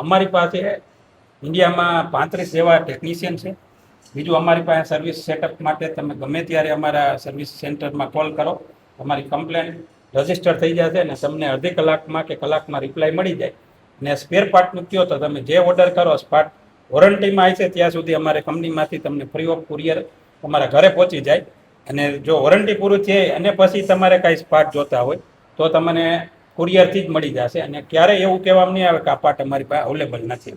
અમારી પાસે ઇન્ડિયામાં 35 જેવા ટેકનિશિયન છે. બીજું અમારી પાસે સર્વિસ સેટઅપ માટે તમે ગમે ત્યારે અમારા સર્વિસ સેન્ટરમાં કોલ કરો, તમારી કમ્પ્લેન રજીસ્ટર થઈ જશે અને તમને અડધી કલાકમાં કે કલાકમાં રિપ્લાય મળી જાય. ને સ્પેર પાર્ટનું કહો તો તમે જે ઓર્ડર કરો પાર્ટ વોરંટીમાં આવશે ત્યાં સુધી અમારે કંપનીમાંથી તમને ફ્રી ઓફ કુરિયર તમારા ઘરે પહોંચી જાય. અને જો વોરંટી પૂરું થાય અને પછી તમારે કાંઈ પાર્ટ જોતા હોય તો તમને કુરિયરથી જ મળી જશે. અને ક્યારેય એવું કહેવામાં નહીં આવે કે આ પાર્ટ અમારી પાસે અવેલેબલ નથી.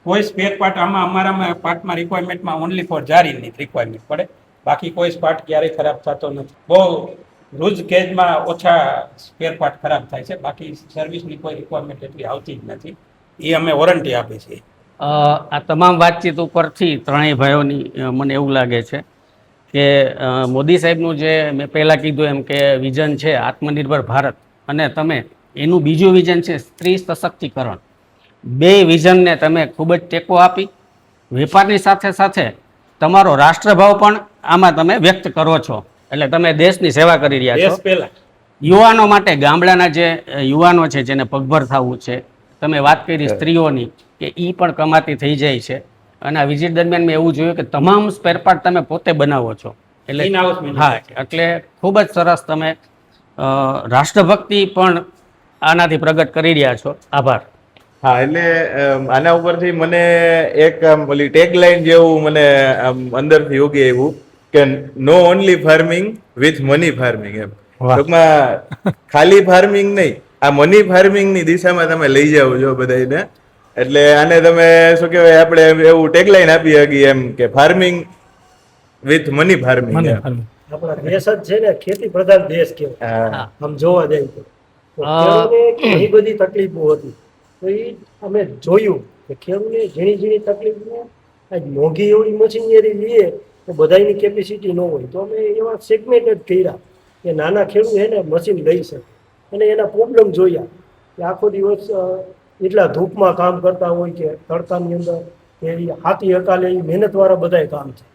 કોઈ સ્પેર પાર્ટ અમારામાં પાર્ટમાં રિક્વાયરમેન્ટમાં ઓનલી ફોર જારીની રિક્વાયરમેન્ટ પડે, બાકી કોઈ પાર્ટ ક્યારેય ખરાબ થતો નથી. બહુ રૂજ કેજમાં ઓછા સ્પેર પાર્ટ ખરાબ થાય છે, બાકી સર્વિસની કોઈ રિક્વાયરમેન્ટ એટલી આવતી જ નથી. એ અમે વોરંટી આપીએ છીએ. આ તમામ વાતચીત ઉપરથી ત્રણેય ભાઈઓની મને એવું લાગે છે કે મોદી સાહેબનું જે મેં પહેલાં કીધું એમ કે વિઝન છે આત્મનિર્ભર ભારત, અને તમે એનું બીજું વિઝન છે સ્ત્રી સશક્તિકરણ. બે વિઝનને તમે ખૂબ જ ટેકો આપી વેપારની સાથે સાથે તમારો રાષ્ટ્રભાવ પણ આમાં તમે વ્યક્ત કરો છો. એટલે તમે દેશની સેવા કરી રહ્યા છો. પહેલા યુવાનો માટે, ગામડાના જે યુવાનો છે જેને પગભર થવું છે, તમે વાત કરી સ્ત્રીઓની કે એ પણ કમાતી થઈ જાય છે. અને આ વિઝિટ દરમિયાન મેં એવું જોયું કે તમામ સ્પેર પાર્ટ તમે પોતે બનાવો છો. એટલે હા, એટલે ખૂબ જ સરસ તમે રાષ્ટ્રભક્તિ પણ આનાથી પ્રગટ કરી રહ્યા છો. આભાર. હા, એટલે આના ઉપરથી મને એક ઓલી ટેગલાઇન જેવું મને અંદરથી ઉગી આવ્યું કે no only farming with money farming. એમ ટૂંકમાં ખાલી ફાર્મિંગ નહીં, આ મની ફાર્મિંગની દિશામાં તમે લઈ જાઓ છો બધાને. એટલે આને તમે શું કહેવાય, આપણે એવું ટેગલાઇન આપી શકીએ એમ કે ફાર્મિંગ વિથ મની ફાર્મિંગ. આપણા દેશ જ છે ને ખેતી પ્રધાન દેશ કહેવાય આમ જોવા જાય તો. ઘણી બધી તકલીફો હતી તો એ અમે જોયું કે ખેડૂતને ઝીણી ઝીણી તકલીફો, આજ મોંઘી એવડી મશીનરી લઈએ તો બધાની કેપેસિટી ન હોય, તો અમે એવા સેગમેન્ટ જ કર્યા કે નાના ખેડૂત હે ને મશીન લઈ શકે. અને એના પ્રોબ્લેમ જોયા કે આખો દિવસ એટલા ધૂપમાં કામ કરતા હોય કે તડકાની અંદર એ હાથી હકાલે એ મહેનતવાળા બધાય કામ છે.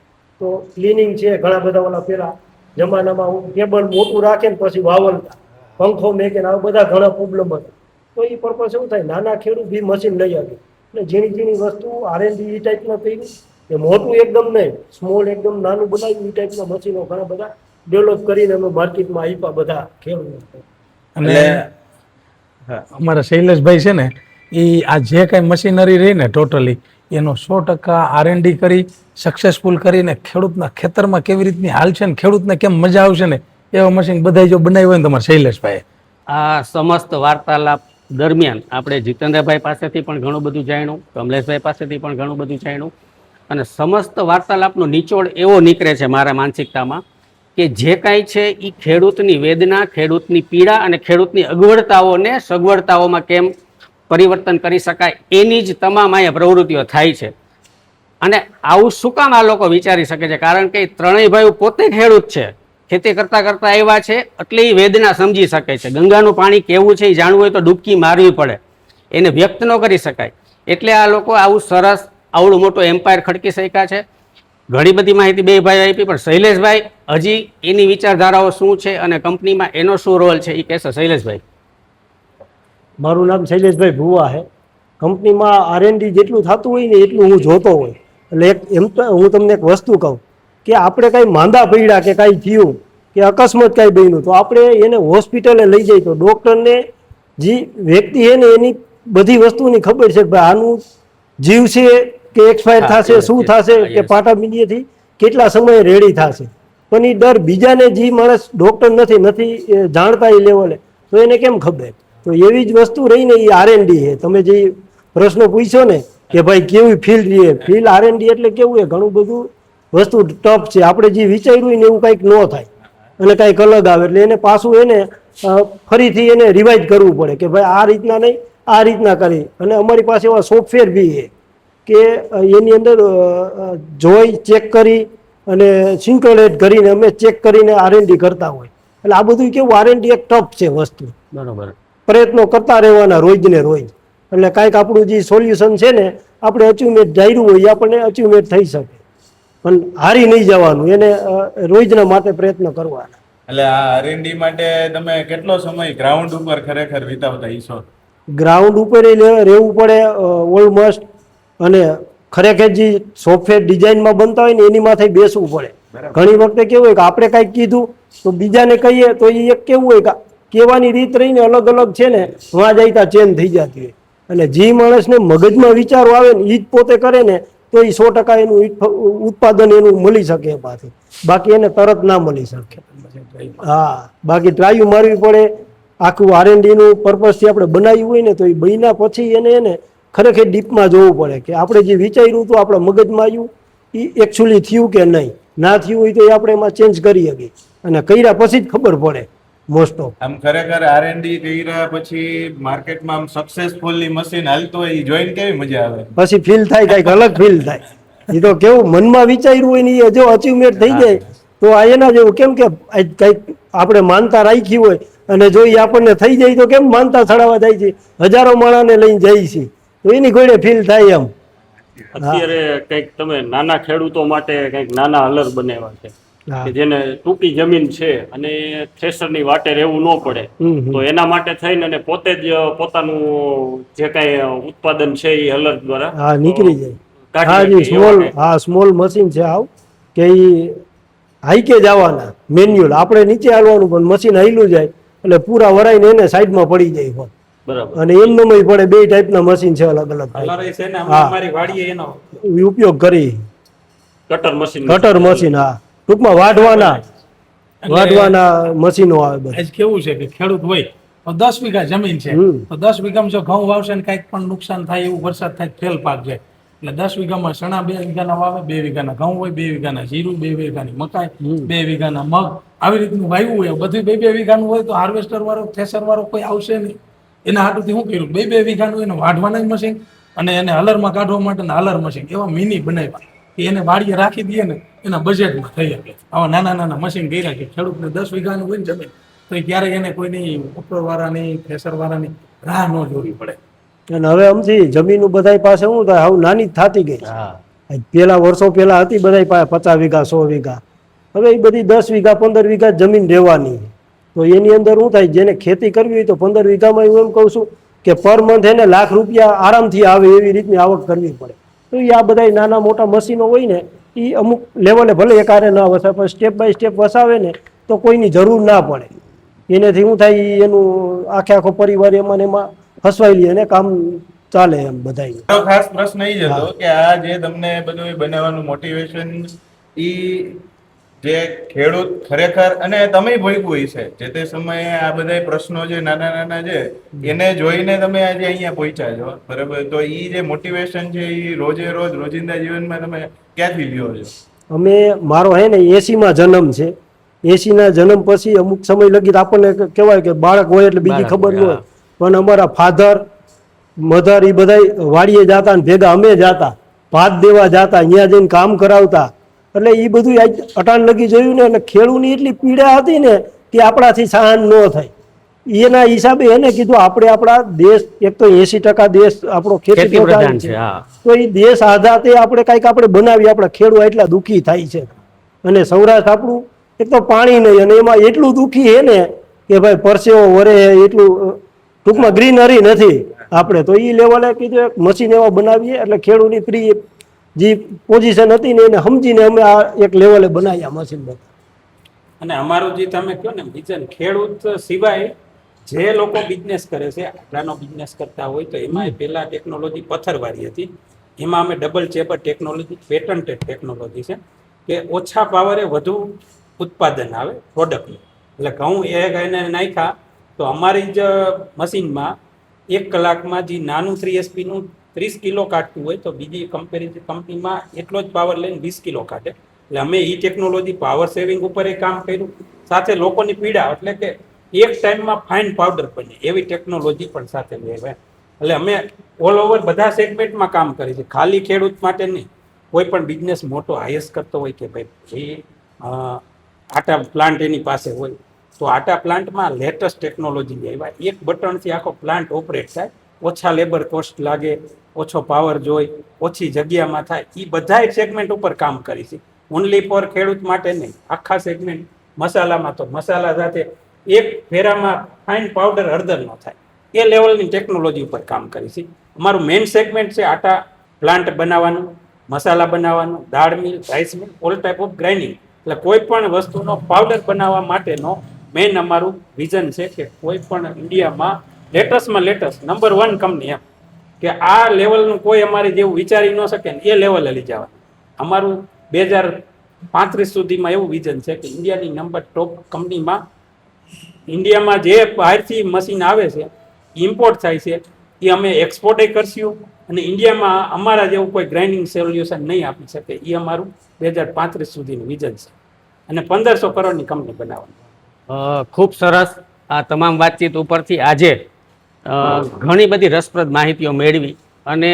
તો ક્લિનિંગ છે, ઘણા બધા ઓલા પેલા જમાનામાં ટેબલ મોટું રાખે ને પછી વાવલતા, પંખો મેકે ને આવા બધા ઘણા પ્રોબ્લેમ હતા. તો એ પર્પઝ એવું થાય નાના ખેડૂત બી મશીન લઈ આવે એટલે ઝીણી ઝીણી વસ્તુ R&D એ ટાઈપના કર્યું કે મોટું એકદમ નહીં, સ્મોલ એકદમ નાનું બનાવ્યું. એ ટાઈપના મશીનો ઘણા બધા ડેવલપ કરીને અમે માર્કેટમાં આપ્યા બધા ખેડૂતો. અને અમારા શૈલેષભાઈ છે ને એ આ જે કાંઈ મશીનરી રહી ને ટોટલી એનો 100% R&D કરી સક્સેસફુલ કરીને ખેડૂતના ખેતરમાં કેવી રીતની હાલ છે ને ખેડૂતને કેમ મજા આવશે ને એવા મશીન બધા જો બનાવ્યું હોય ને તમારા શૈલેષભાઈ. આ સમસ્ત વાર્તાલાપ દરમિયાન આપણે જીતેન્દ્રભાઈ પાસેથી પણ ઘણું બધું જાણ્યું, કમલેશભાઈ પાસેથી પણ ઘણું બધું જાણ્યું. અને સમસ્ત વાર્તાલાપનો નિચોડ એવો નીકળે છે મારા માનસિકતામાં કે જે કાંઈ છે એ ખેડૂતની વેદના, ખેડૂતની પીડા અને ખેડૂતની અગવડતાઓને સગવડતાઓમાં કેમ પરિવર્તન કરી શકાય એની જ તમામ અહીંયા પ્રવૃત્તિઓ થાય છે. અને આવું શું કામ આ લોકો વિચારી શકે છે? કારણ કે ત્રણેય ભાઈઓ પોતે ખેડૂત છે, ખેતી કરતાં કરતાં આવ્યા છે, એટલે એ વેદના સમજી શકે છે. ગંગાનું પાણી કેવું છે એ જાણવું હોય તો ડૂબકી મારવી પડે, એને વ્યક્ત ન કરી શકાય. એટલે આ લોકો આવું સરસ આવડું મોટો એમ્પાયર ખડકી શક્યા છે. ઘણી બધી માહિતી બે ભાઈ આપી, પણ શૈલેષભાઈ હજી એની વિચારધારાઓ શું છે અને કંપનીમાં એનો શું રોલ છે એ કહેશે. શૈલેષભાઈ. મારું નામ શૈલેષભાઈ ભુવા છે. કંપનીમાં R&D જેટલું થતું હોય ને એટલું હું જોતો હોય. એટલે એમ તો હું તમને એક વસ્તુ કહું કે આપણે કાંઈ માંદા પડ્યા કે કાંઈ થયું કે અકસ્માત કાંઈ બન્યું તો આપણે એને હોસ્પિટલે લઈ જઈએ તો ડૉક્ટરને જે વ્યક્તિ છે ને એની બધી વસ્તુની ખબર છે કે ભાઈ આનું જીવ છે કે એક્સપાયર થશે, શું થશે, કે પાટા મીડિયાથી કેટલા સમયે રેડી થશે. પણ એ ડર બીજાને જે માણસ ડૉક્ટર નથી જાણતા એ લેવલે, તો એને કેમ ખબર? તો એવી જ વસ્તુ રહીને એ R&D છે. તમે જે પ્રશ્ન પૂછ્યો ને કે ભાઈ કેવી ફિલ્ડ રહે, ફિલ્ડ R&D એટલે કેવું છે, ઘણું બધું વસ્તુ ટફ છે. આપણે જે વિચાર્યું ને એવું કંઈક ન થાય અને કંઈક અલગ આવે એટલે એને પાછું એને ફરીથી એને રિવાઇઝ કરવું પડે કે ભાઈ આ રીતના નહીં, આ રીતના કરી. અને અમારી પાસે એવા સોફ્ટવેર બી છે કે એની અંદર જોઈ ચેક કરી અને સિન્ક્રોનેટ કરીને અમે ચેક કરીને R&D કરતા હોય. એટલે આ બધું કેવું R&D એક ટફ છે વસ્તુ. બરોબર. પ્રયત્નો કરતા રહેવાના રોજને રોજ. એટલે કાંઈક આપણું જે સોલ્યુશન છે ને આપણે અચીવમેન્ટ ધાર્યું હોય એ આપણને અચીવમેન્ટ થઈ શકે, પણ હારી નહીં જવાનું, એને રોજના માટે પ્રયત્ન કરવાના. એટલે આ R&D માટે તમે કેટલો સમય ગ્રાઉન્ડ ઉપર ખરેખર વિતાવતા હશો? ગ્રાઉન્ડ ઉપર રહેવું પડે ઓલમોસ્ટ, અને ખરેખર જે સોફ્ટવેર ડિઝાઇનમાં બનતા હોય ને એની માથે બેસવું પડે. ઘણી વખતે કેવું હોય કે આપણે કાંઈક કીધું તો બીજાને કહીએ તો એ એક કેવું હોય કે કહેવાની રીત રહીને અલગ અલગ છે ને, વાં જઈતા ચેન્જ થઈ જતી હોય. અને જે માણસને મગજમાં વિચારો આવે ને એ જ પોતે કરે ને તો એ 100% એનું ઉત્પાદન એનું મળી શકે એમાંથી, બાકી એને તરત ના મળી શકે. હા, બાકી ટ્રાયું મારવી પડે. આખું R&D નું પર્પઝથી આપણે બનાવ્યું હોય ને તો એ બન્યા પછી એને ખરેખર ડીપમાં જોવું પડે કે આપણે જે વિચાર્યું હતું આપણા મગજમાં આવ્યું એ એકચ્યુઅલી થયું કે નહીં. ના થયું હોય તો એ આપણે એમાં ચેન્જ કરી શકીએ, અને કર્યા પછી જ ખબર પડે મોસ્ટ ઓફ. આમ ખરેખર R&D કર્યા પછી માર્કેટમાં આમ સક્સેસફુલી મશીન હાલતું હોય એ જોઈને કેવી મજા આવે. પછી ફીલ થાય, કંઈક અલગ ફીલ થાય. એ તો કેવું મનમાં વિચાર્યું હોય ને એ જો અચીવમેન્ટ થઈ જાય તો આ એના જેવું. કેમ કે કંઈક આપણે માનતા રાખી હોય અને જો એ આપણને થઈ જાય તો કેમ માનતા ચડાવવા જાય છે, હજારો માણસને લઈને જાય છે તો એની ઘોડે ફીલ થાય એમ. અત્યારે કંઈક તમે નાના ખેડૂતો માટે કંઈક નાના હલર બનાવ્યા છે હા. કે જેને ટૂંકી જમીન છે અને થ્રેસરની વાટે રહેવું ન પડે, તો એના માટે થઈને અને પોતે જ પોતાનું જે કાંઈ ઉત્પાદન છે એ હલર દ્વારા હા, નીકળી જાય. કાઢી હા જી, શકે એવા સ્મોલ, કંઈક. હા સ્મોલ મશીન છે આવ કે એ હાઈકે જવાના મેન્યુઅલ, આપણે નીચે હાલવાનું પણ મશીન હાલ્યું જાય એટલે પૂરા વરાઈને એને સાઈડમાં પડી જાય હોય. બરાબર. અને એમનો પડે. બે ટાઈપના મશીન છે અલગ અલગ type. કલર છે ને અમે હા. અમારી વાડીએ એનો ઉપયોગ કરી. Cutter machine. કટર મશીન, હા, ટૂંકમાં વાઢવાના મશીનો આવે બધા. આજ કેવું છે કે ખેડૂત હોય તો 10 વીઘા જમીન છે, તો 10 વીઘામાં જો ઘઉં વાવશે ને કાંઈક પણ નુકસાન થાય, એવું વરસાદ થાય, ફેલ પાક જાય, એટલે 10 વીઘામાં ચણા 2 વીઘાના વાવે, 2 વીઘાના ઘઉં હોય, 2 વીઘાના જીરું, 2 વીઘાની મકાઈ, 2 વીઘાના મગ, આવી રીતનું વાવ્યું હોય. બધું 2 વીઘાનું હોય તો હાર્વેસ્ટર વાળો, થ્રેસર વાળો કોઈ આવશે નહીં. એના હાટુથી શું કર્યું, 2 વીઘાનું એને વાઢવાના મશીન અને એને હલરમાં કાઢવા માટેના હલર મશીન એવા મિની બનાવ્યા કે એને વાડીએ રાખી દઈએ ને એના બજેટમાં થઈ શકે. આવા નાના નાના મશીન કર્યા કે ખેડૂતને 10 વીઘાનું હોય ને જમીન તો ક્યારેય એને કોઈની ઉપરવાળાની, થ્રેસરવાળાની રાહ ન જોવી પડે. અને હવે સમજી જમીનો બધાય પાસે શું થાય, હવે નાની જ થતી ગઈ. હા. પેલા વર્ષો પેલા હતી બધાય પાસે 50 વીઘા 100 વીઘા. હવે એ બધી 10 વીઘા 15 વીઘા જમીન રહેવાની. તો એની અંદર શું થાય, જેને ખેતી કરવી હોય તો 15 વીઘામાં હું એમ કહું છું કે પર મંથ એને લાખ રૂપિયા આરામથી આવે એવી રીતની આવક કરવી પડે. તો એ આ બધા નાના મોટા મશીનો હોય ને એ અમુક લેવલે ભલે એકારે ના વસાવે પણ સ્ટેપ બાય સ્ટેપ વસાવે ને તો કોઈની જરૂર ના પડે. એનાથી શું થાય, એનું આખો પરિવાર એમાં ને એમાં ફસવાઈ લે અને કામ ચાલે એમ બધાય. મારો ખાસ પ્રશ્ન એ જ હતો કે આ જે તમને બધું બનાવવાનું મોટિવેશન, ઈ જે ખેડૂત ખરેખર, અને તમે ભોગવું છે જે તે સમયે આ બધા પ્રશ્નો જે નાના નાના છે એને જોઈને તમે આજે અહીંયા પહોંચ્યા છો, બરાબર? તો ઈ જે મોટિવેશન છે એ રોજે રોજ રોજિંદા જીવનમાં તમે ક્યાંથી લ્યો છો? અમે, મારો હે ને 80માં જન્મ છે. 80ના જન્મ પછી અમુક સમય લગી આપણને કહેવાય કે બાળક હોય એટલે બીજી ખબર ન હોય, પણ અમારા ફાધર મધર એ બધા વાડીએ જતા ને ભેગા અમે જતા, ભાત દેવા જતા, અહીંયા જઈને કામ કરાવતા. એટલે એ બધું અટાણ લગી જોયું ને, એટલે ખેડૂતની એટલી પીડા હતી ને કે આપણાથી સહન ન થાય. એના હિસાબે એને કીધું આપણે આપણા દેશ, એક તો 80% દેશ આપણો ખેતી પ્રધાન છે, તો એ દેશ આધાતે આપણે કાંઈક આપણે બનાવીએ. આપણા ખેડૂત એટલા દુઃખી થાય છે, અને સૌરાષ્ટ્ર આપણું એક તો પાણી નહીં, અને એમાં એટલું દુઃખી છે ને કે ભાઈ પરસેવો વરે, એટલું ટૂંકમાં ગ્રીનરી નથી આપણે. તો એ લેવલે કીધું એક મશીન એવા બનાવીએ એટલે ખેડૂતની પ્રી જે પોઝિશન હતી ને એને સમજીને અમે આ એક લેવલે બનાવ્યા મશીન બધા. અને અમારું જે તમે કહો ને વિઝન, ખેડૂત સિવાય જે લોકો બિઝનેસ કરે છે, આટલાનો બિઝનેસ કરતા હોય તો એમાં પહેલા ટેકનોલોજી પથ્થરવાળી હતી. એમાં અમે double chamber technology, patented technology છે કે ઓછા પાવરે વધુ ઉત્પાદન આવે પ્રોડક્ટનું. એટલે ઘઉં એને નાખ્યા તો અમારી જ મશીનમાં 1 કલાકમાં જે નાનું 3 SP નું 30 કિલો કાઢતું હોય તો બીજી કંપનીમાં એટલો જ પાવર લઈને 20 કિલો કાઢે. એટલે અમે એ ટેકનોલોજી પાવર સેવિંગ ઉપર કામ કર્યું, સાથે લોકોની પીડા, એટલે કે એક ટાઈમમાં ફાઇન પાવડર બને એવી ટેકનોલોજી પણ સાથે લેવાય. એટલે અમે ઓલ ઓવર બધા સેગમેન્ટમાં કામ કરીએ છીએ, ખાલી ખેડૂત માટે નહીં. કોઈ પણ બિઝનેસ મોટો હાઈએસ્ટ કરતો હોય કે ભાઈ એ આટા પ્લાન્ટ એની પાસે હોય તો આટા પ્લાન્ટમાં લેટેસ્ટ ટેકનોલોજી લેવાય. એક બટનથી આખો પ્લાન્ટ ઓપરેટ થાય, ઓછા લેબર કોસ્ટ લાગે, ઓછો પાવર જોઈ, ઓછી જગ્યામાં થાય. એ બધા સેગમેન્ટ ઉપર કામ કરી છે, ઓનલી ફોર ખેડૂત માટે નહીં. આખા સેગમેન્ટ મસાલામાં તો મસાલા સાથે એક ફેરામાં ફાઇન પાવડર હળદર ન થાય, એ લેવલની ટેકનોલોજી ઉપર કામ કરી છે. અમારું મેઇન સેગમેન્ટ છે આટા પ્લાન્ટ બનાવવાનું, મસાલા બનાવવાનું, દાળ mill, rice mill, all type of grinding. એટલે કોઈ પણ વસ્તુનો પાવડર બનાવવા માટેનો મેઇન અમારું વિઝન છે કે કોઈ પણ ઇન્ડિયામાં લેટેસ્ટમાં લેટેસ્ટ નંબર 1 કંપની એમ કે આ લેવલનું કોઈ અમારે જેવું વિચારી ન શકે ને એ લેવલે લઈ જવાનું. અમારું 2035 સુધીમાં એવું વિઝન છે કે ઇન્ડિયાની નંબર ટોપ કંપનીમાં ઇન્ડિયામાં જે બહારથી મશીન આવે છે ઇમ્પોર્ટ થાય છે એ અમે એક્સપોર્ટે કરશું અને ઇન્ડિયામાં અમારા જેવું કોઈ ગ્રાઇન્ડિંગ સોલ્યુશન નહીં આપી શકે. એ અમારું 2035 સુધીનું વિઝન છે અને 1500 કરોડની કંપની બનાવવાની. ખૂબ સરસ. આ તમામ વાતચીત ઉપરથી આજે ઘણી બધી રસપ્રદ માહિતીઓ મેળવી અને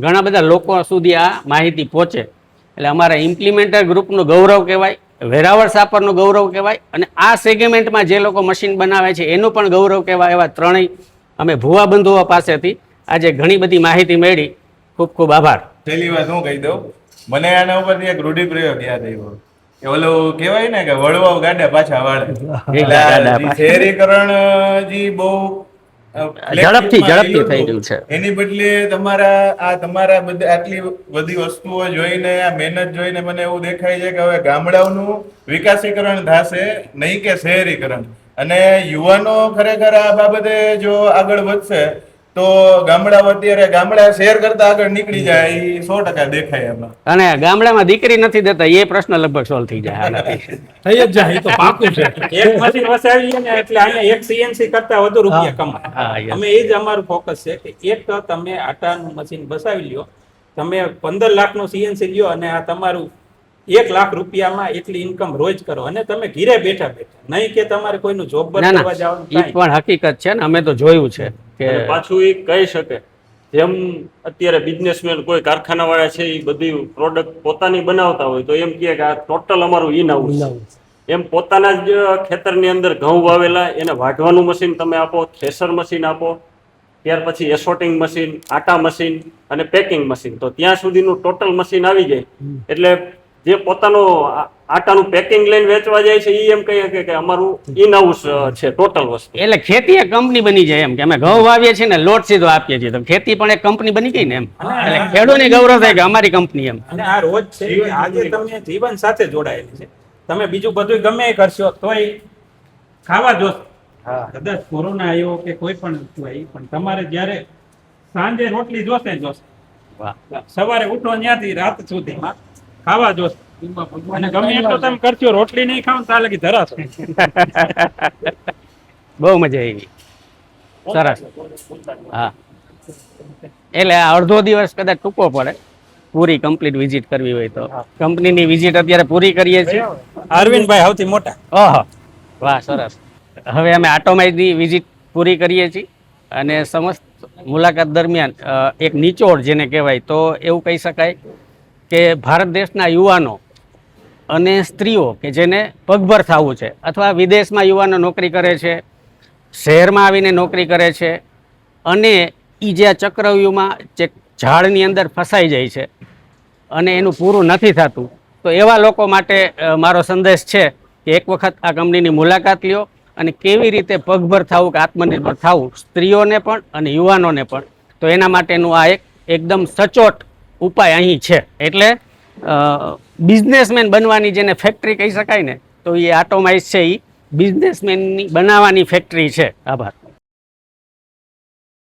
ઘણા બધા લોકો સુધી આ માહિતી પહોંચે એટલે અમારા ઇમ્પ્લિમેન્ટર ગ્રુપનું ગૌરવ કહેવાય, વેરાવળ સાપરનું ગૌરવ કહેવાય અને આ સેગમેન્ટમાં જે લોકો મશીન બનાવે છે એનું પણ ગૌરવ કહેવાય. એવા ત્રણેય અમે ભુવા બંધુઓ પાસેથી આજે ઘણી બધી માહિતી મેળવી. ખૂબ ખૂબ આભાર. પહેલી વાત હું કહી દઉં, મને આના ઉપરથી એક રૂઢિપ્રયોગ યાદ આવ્યો કે ઓલું કહેવાય ને કે વળવાવ ગાડા પાછા વાળે. એટલે આ શહેરીકરણ જી બહુ ઝડપથી થઈ રહ્યું છે. એની બદલે તમારા બધા આટલી બધી વસ્તુઓ જોઈને આ મહેનત જોઈને મને એવું દેખાય છે કે હવે ગામડાઓનું વિકાસીકરણ થશે નહીં કે શહેરીકરણ. અને યુવાનો ખરેખર આ બાબતે જો આગળ વધશે તો ગામડાઓ અત્યારે ગામડા શહેર કરતા આગળ નીકળી જાય એ 100% દેખાય એમાં. અને ગામડામાં દીકરી નથી દેતા એ પ્રશ્ન લગભગ સોલ્વ થઈ જાય આનાથી. થઈ જ જાય, એ તો પાકું છે. એક મશીન વસાવીએ ને એટલે આને એક સીએનસી કરતા વધુ રૂપિયા કમાય. હા, yes. અમે એ જ અમારું ફોકસ છે કે એક તો તમે આટાનું મશીન વસાવી લ્યો, તમે 15 લાખનું સીએનસી લ્યો અને આ તમારું 1 લાખ રૂપિયામાં એટલી ઇન્કમ રોજ કરો અને તમે ઘીરે બેઠા નહીં કે તમારે કોઈનું જોબ પર ના ના, કરવા જવાનું એ પણ હકીકત છે ને, અમે તો જોયું છે કે અને પાછું એ કહી શકે જેમ અત્યારે બિઝનેસમેન કોઈ કારખાના વાળા છે એ બધી પ્રોડક્ટ પોતાની બનાવતા હોય તો એમ કહે કે આ ટોટલ અમારું ઇન હાઉસ છે. એમ પોતાના જ ખેતરની અંદર ઘઉં વાવેલા એને વાઢવાનું મશીન તમે આપો, થ્રેશર મશીન આપો, ત્યાર પછી એસોર્ટિંગ મશીન, આટા મશીન અને પેકિંગ મશીન, તો ત્યાં સુધીનું ટોટલ મશીન આવી જાય. એટલે જે પોતાનો આટાનું પેકિંગ લઈને વેચવા જાય છે એ એમ કહીએ કે અમારું ઇન હાઉસ છે ટોટલ વસ્તુ. એટલે ખેતી એક કંપની બની જાય એમ કે અમે ઘઉં વાવીએ છીએ ને લોટ સીધો આપીએ છીએ તો ખેતી પણ એક કંપની બની ગઈ ને એમ. એટલે ખેડૂતને ગૌરવ થાય કે અમારી કંપની એમ. અને આ રોજ છે કે આજે તમે જીવન સાથે જોડાયેલી છે. તમે બીજું બધું ગમે એ કરશો તોય ખાવા જોશ. કદાચ કોરોના આવ્યો કે કોઈ પણ વસ્તુ આવી પણ તમારે જ્યારે સાંજે રોટલી જોશે ને જોશે. વાહ. સવારે ઉઠો ત્યાંથી રાત સુધીમાં ખાવા જોશે. અને ગમે એટલો તમે કરશો રોટલી નહીં ખાવ ત્યાં લગી ધરાશો. બહુ મજા આવી. સરસ. હા, એટલે આ અડધો દિવસ કદાચ ટૂંકો પડે, પૂરી કમ્પ્લીટ વિઝિટ કરવી હોય તો કંપનીની વિઝિટ અત્યારે પૂરી કરીએ છીએ. અરવિંદભાઈ સૌથી મોટા. ઓહો, વાહ, સરસ. હવે અમે આટોમાઇઝની વિઝિટ પૂરી કરીએ છીએ અને સમસ્ત મુલાકાત દરમિયાન એક નિચોડ જેને કહેવાય તો એવું કહી શકાય કે ભારત દેશના યુવાનો અને સ્ત્રીઓ કે જેને પગભર થવું છે અથવા વિદેશમાં યુવાનો નોકરી કરે છે, શહેરમાં આવીને નોકરી કરે છે અને એ જે આ ચક્રવ્યૂહમાં જે ઝાડની અંદર ફસાઈ જાય છે અને એનું પૂરું નથી થતું, તો એવા લોકો માટે મારો સંદેશ છે કે એક વખત આ કંપનીની મુલાકાત લ્યો અને કેવી રીતે પગભર થવું કે આત્મનિર્ભર થવું સ્ત્રીઓને પણ અને યુવાનોને પણ, તો એના માટેનું આ એકદમ સચોટ ઉપાય અહીં છે. એટલે બિઝનેસમેન બનવાની જેને ફેક્ટરી કહી શકાય ને તો એ આટોમાઇઝ છે, એ બિઝનેસમેનની બનાવવાની ફેક્ટરી છે. આભાર.